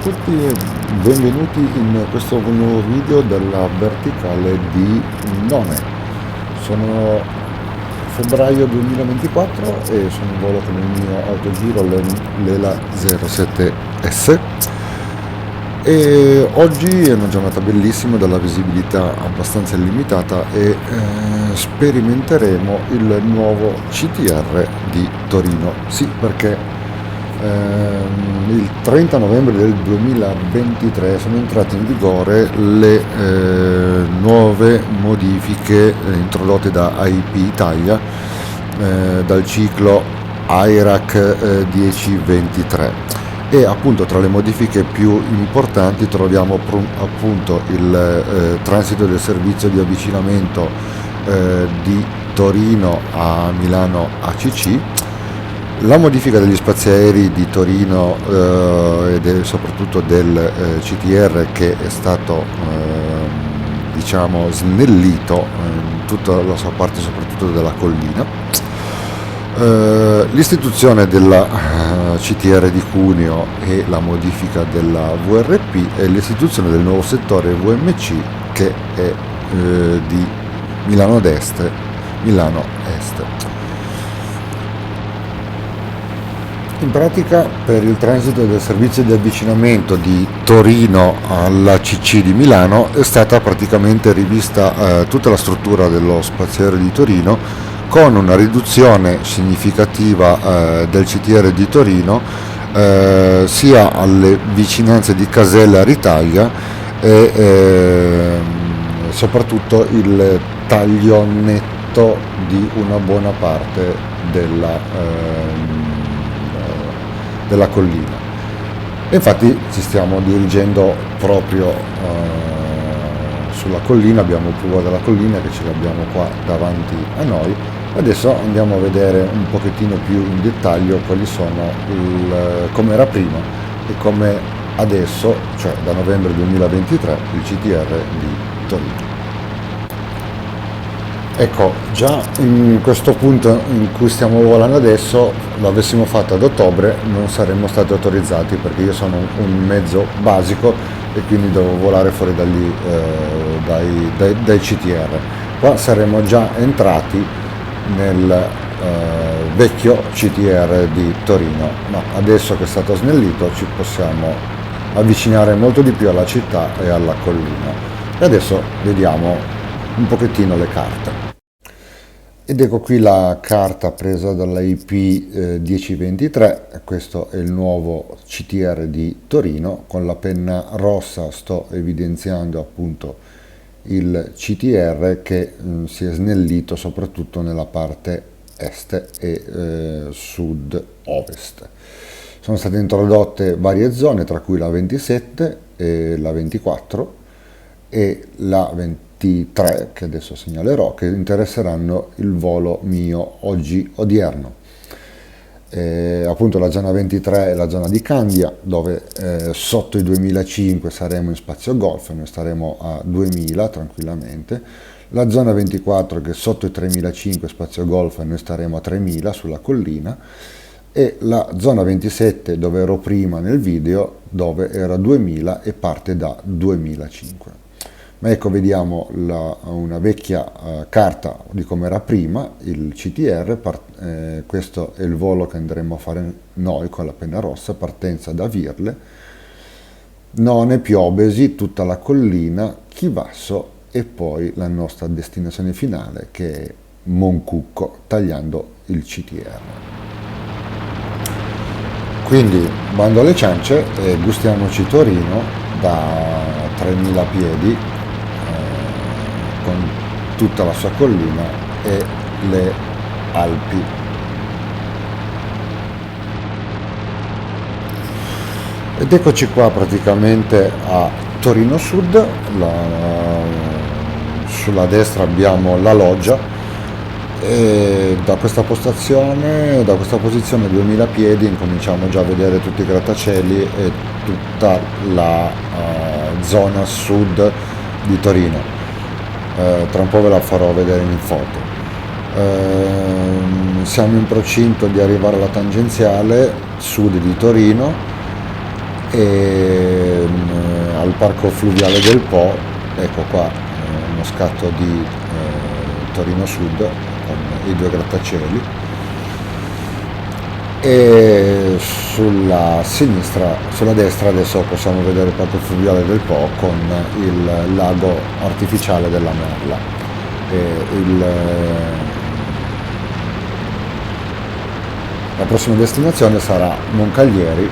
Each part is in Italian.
tutti e benvenuti in questo nuovo video della verticale di None. Sono febbraio 2024 e sono in volo con il mio autogiro Lela 07S e oggi è una giornata bellissima dalla visibilità abbastanza illimitata e sperimenteremo il nuovo CTR di Torino. Sì, perché il 30 novembre del 2023 sono entrate in vigore le nuove modifiche introdotte da AIP Italia dal ciclo IRAC 1023 e appunto tra le modifiche più importanti troviamo appunto il transito del servizio di avvicinamento di Torino a Milano ACC, la modifica degli spaziaerei di Torino e soprattutto del CTR che è stato diciamo snellito in tutta la sua parte soprattutto della collina, l'istituzione della CTR di Cuneo e la modifica della VRP e l'istituzione del nuovo settore VMC che è di Milano d'Est, Milano Est. In pratica per il transito del servizio di avvicinamento di Torino alla CC di Milano è stata praticamente rivista tutta la struttura dello spaziaereo di Torino con una riduzione significativa del CTR di Torino sia alle vicinanze di Casella Ritaglia e soprattutto il taglio netto di una buona parte della collina. E infatti ci stiamo dirigendo proprio sulla collina, abbiamo il prua della collina che ce l'abbiamo qua davanti a noi. Adesso andiamo a vedere un pochettino più in dettaglio quali sono come era prima e come adesso, cioè da novembre 2023, il CTR di Torino. Ecco, già in questo punto in cui stiamo volando adesso, l'avessimo fatto ad ottobre, non saremmo stati autorizzati perché io sono un mezzo basico e quindi devo volare fuori dai CTR. Qua saremmo già entrati nel vecchio CTR di Torino, ma adesso che è stato snellito ci possiamo avvicinare molto di più alla città e alla collina. E adesso vediamo un pochettino le carte. Ed ecco qui la carta presa dall'IP 1023, questo è il nuovo CTR di Torino, con la penna rossa sto evidenziando appunto il CTR che si è snellito soprattutto nella parte est e sud-ovest. Sono state introdotte varie zone tra cui la 27 e la 24 e la 23 che adesso segnalerò, che interesseranno il volo mio oggi odierno. Appunto la zona 23 è la zona di Candia dove sotto i 2005 saremo in spazio golf, noi staremo a 2000 tranquillamente. La zona 24 che è sotto i 3005 spazio golf, noi staremo a 3000 sulla collina, e la zona 27 dove ero prima nel video dove era 2000 e parte da 2005. Ma ecco, vediamo una vecchia carta di come era prima il CTR, questo è il volo che andremo a fare noi con la penna rossa, partenza da Virle, None, Piobesi, tutta la collina, Chivasso e poi la nostra destinazione finale che è Moncucco, tagliando il CTR. Quindi bando alle ciance e gustiamoci Torino da 3000 piedi con tutta la sua collina e le Alpi. Ed eccoci qua praticamente a Torino Sud, sulla destra abbiamo la loggia e da questa postazione, da questa posizione 2000 piedi incominciamo già a vedere tutti i grattacieli e tutta la zona sud di Torino. Tra un po' ve la farò vedere in foto. Siamo in procinto di arrivare alla tangenziale sud di Torino e al parco fluviale del Po, ecco qua uno scatto di Torino Sud con i due grattacieli, e sulla sinistra, sulla destra adesso possiamo vedere il parco fluviale del Po con il lago artificiale della Merla. La prossima destinazione sarà Moncaglieri,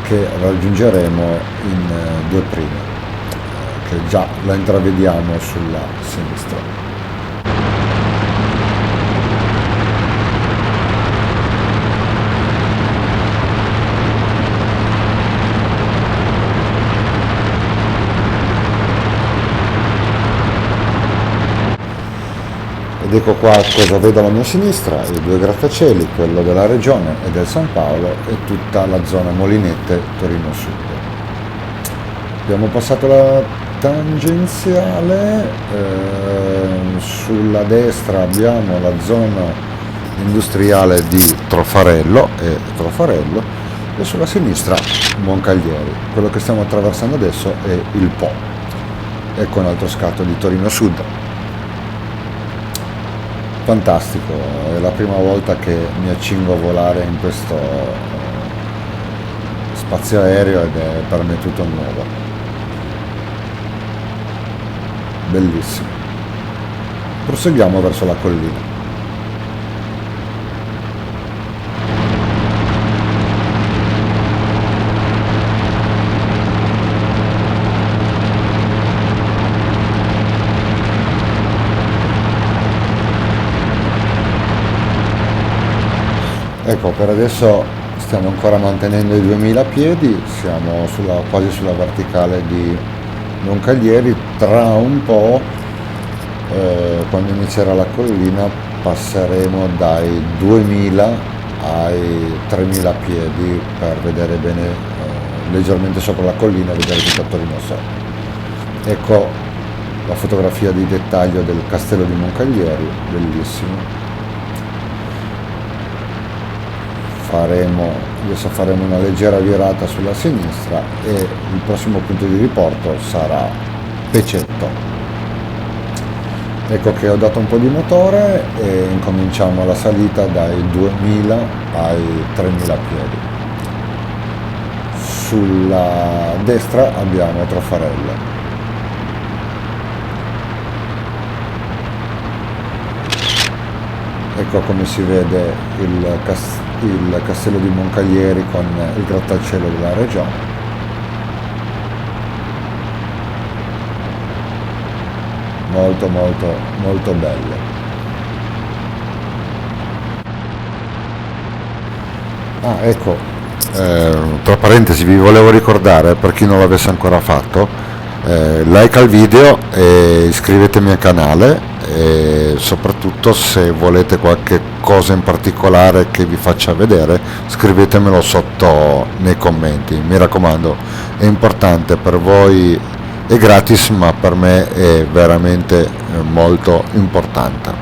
che raggiungeremo in due prime, che già la intravediamo sulla sinistra. Ed ecco qua cosa vedo alla mia sinistra: i due grattacieli, quello della Regione e del San Paolo, e tutta la zona Molinette Torino Sud. Abbiamo passato la tangenziale, sulla destra abbiamo la zona industriale di Trofarello e sulla sinistra Moncaglieri. Quello che stiamo attraversando adesso è il Po. Ecco un altro scatto di Torino Sud. Fantastico, è la prima volta che mi accingo a volare in questo spazio aereo ed è per me tutto nuovo. Bellissimo. Proseguiamo verso la collina. Ecco, per adesso stiamo ancora mantenendo i 2000 piedi, siamo quasi sulla verticale di Moncaglieri. Tra un po', quando inizierà la collina, passeremo dai 2000 ai 3000 piedi per vedere bene, leggermente sopra la collina, vedere tutto Torino sopra. Ecco la fotografia di dettaglio del castello di Moncaglieri, bellissimo. Adesso faremo una leggera virata sulla sinistra e il prossimo punto di riporto sarà Pecetto. Ecco che ho dato un po' di motore e incominciamo la salita dai 2000 ai 3000 piedi. Sulla destra abbiamo Trofarello. Ecco come si vede il castello di Moncaglieri con il grattacielo della Regione. Molto molto molto bello. Ecco, tra parentesi vi volevo ricordare, per chi non l'avesse ancora fatto, like al video e iscrivetevi al canale, e soprattutto se volete qualche cosa in particolare che vi faccia vedere, scrivetemelo sotto nei commenti, mi raccomando, è importante. Per voi è gratis, ma per me è veramente molto importante.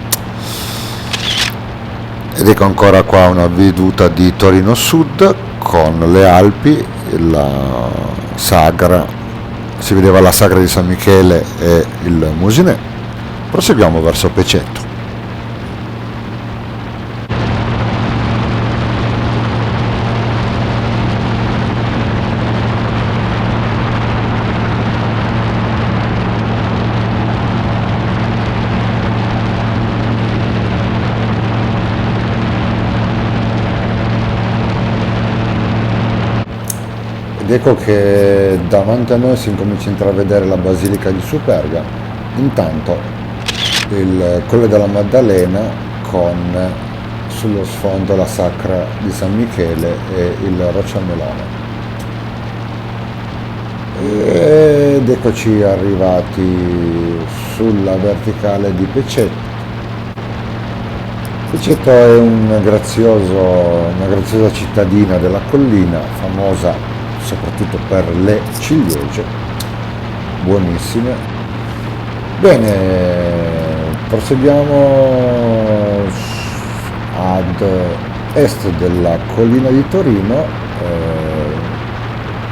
Ed ecco ancora qua una veduta di Torino Sud con le Alpi, la sagra, si vedeva la sagra di San Michele e il Musinè. Proseguiamo verso Pecetto. Ed ecco che davanti a noi si incomincia a intravedere la Basilica di Superga. Intanto il Colle della Maddalena con sullo sfondo la Sacra di San Michele e il Rocciamelone. Ed eccoci arrivati sulla verticale di Pecetto. Pecetto è una graziosa cittadina della collina, famosa soprattutto per le ciliegie, buonissime. Bene, proseguiamo ad est della collina di Torino.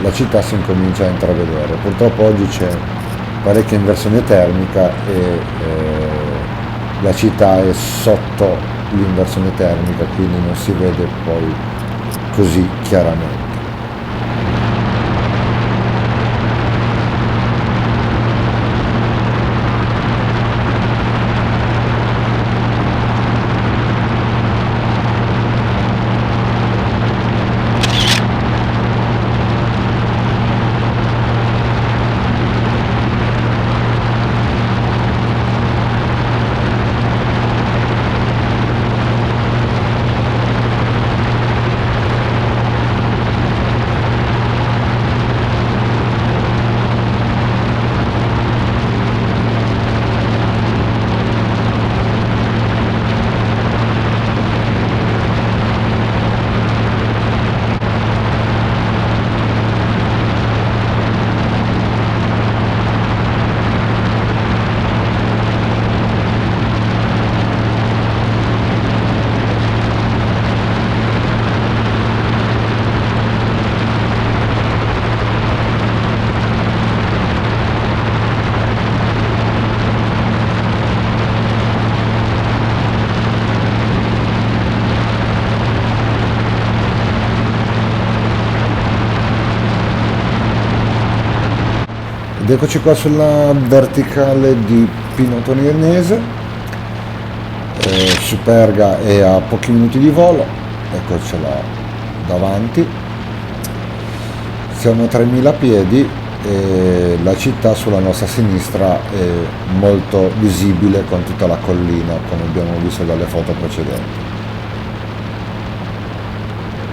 la città si incomincia a intravedere. Purtroppo oggi c'è parecchia inversione termica e la città è sotto l'inversione termica, quindi non si vede poi così chiaramente. Ed eccoci qua sulla verticale di Pino Torinese, Superga è a pochi minuti di volo, eccocela davanti, siamo a 3000 piedi e la città sulla nostra sinistra è molto visibile con tutta la collina come abbiamo visto dalle foto precedenti.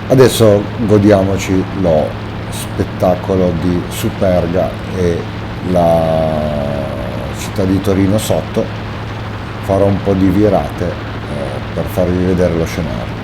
Adesso godiamoci lo spettacolo di Superga e la città di Torino sotto. Farò un po' di virate per farvi vedere lo scenario.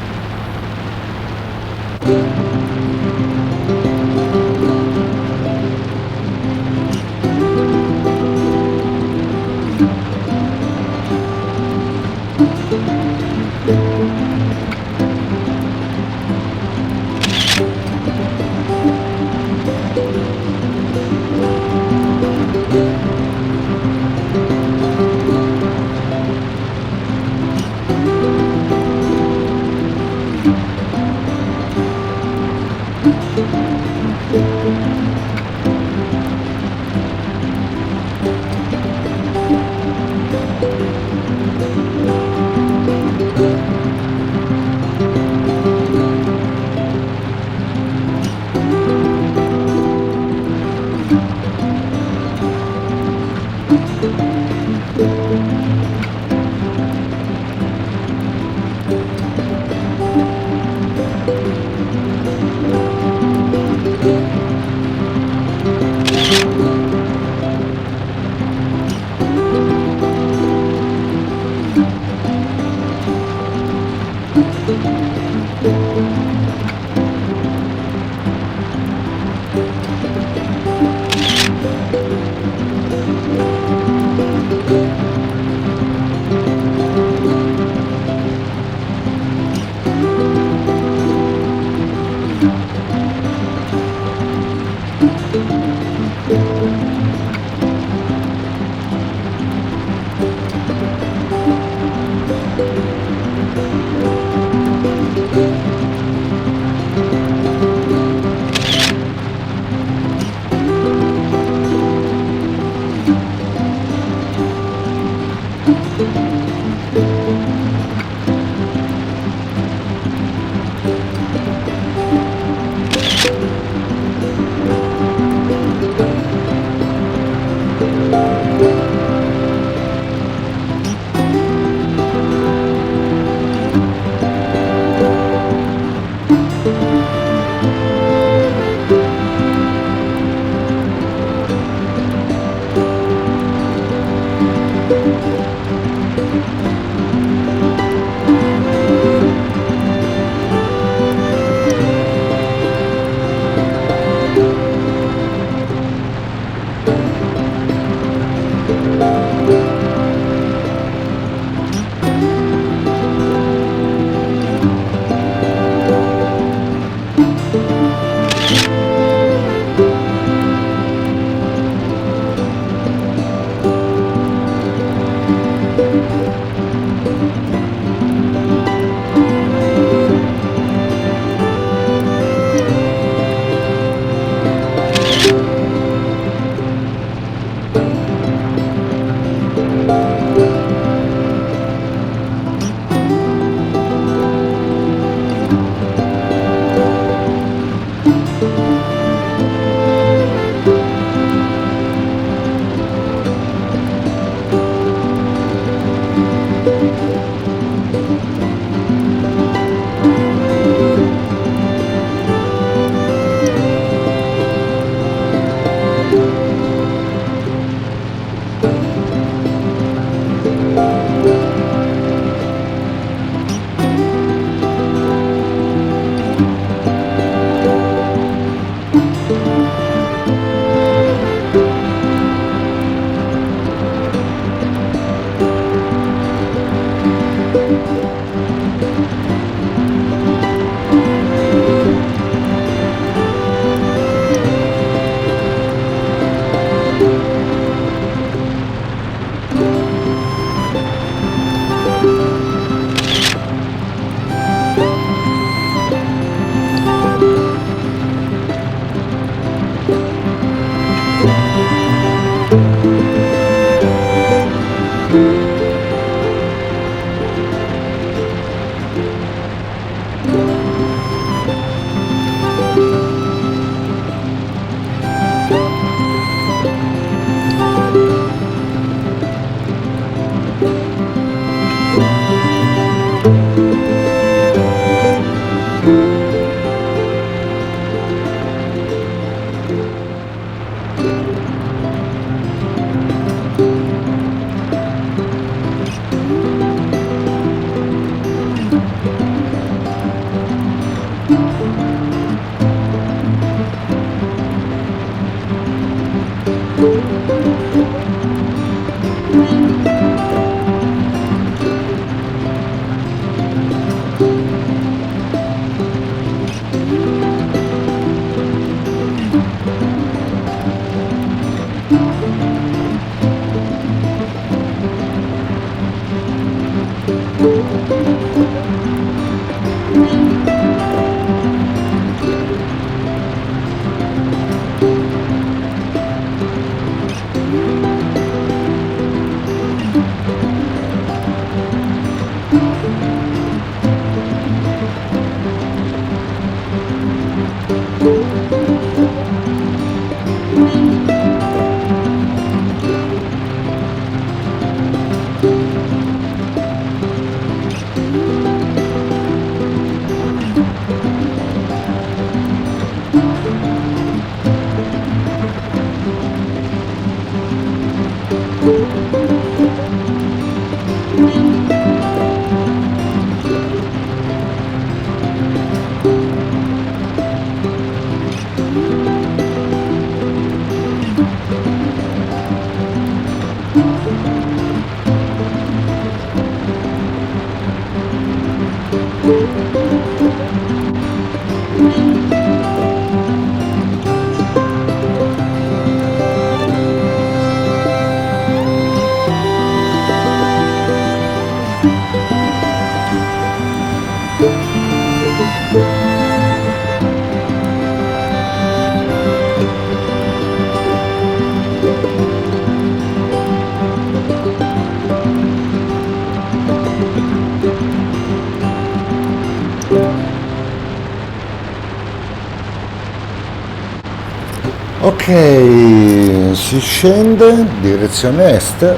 Ok, si scende direzione est,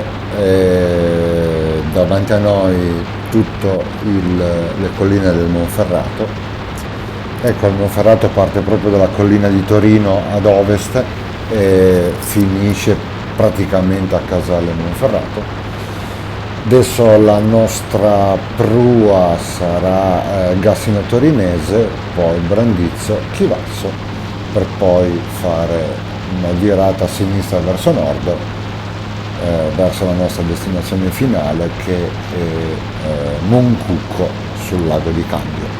davanti a noi tutte le colline del Monferrato. Ecco, il Monferrato parte proprio dalla collina di Torino ad ovest e finisce praticamente a Casale Monferrato. Adesso la nostra prua sarà Gassino Torinese, poi Brandizzo, Chivasso, per poi fare una virata a sinistra verso nord, verso la nostra destinazione finale che è Moncucco sul lago di Cambio.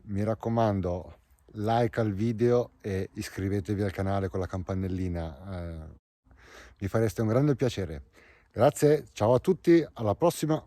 mi raccomando, like al video e iscrivetevi al canale con la campanellina, mi fareste un grande piacere. Grazie, ciao a tutti, alla prossima.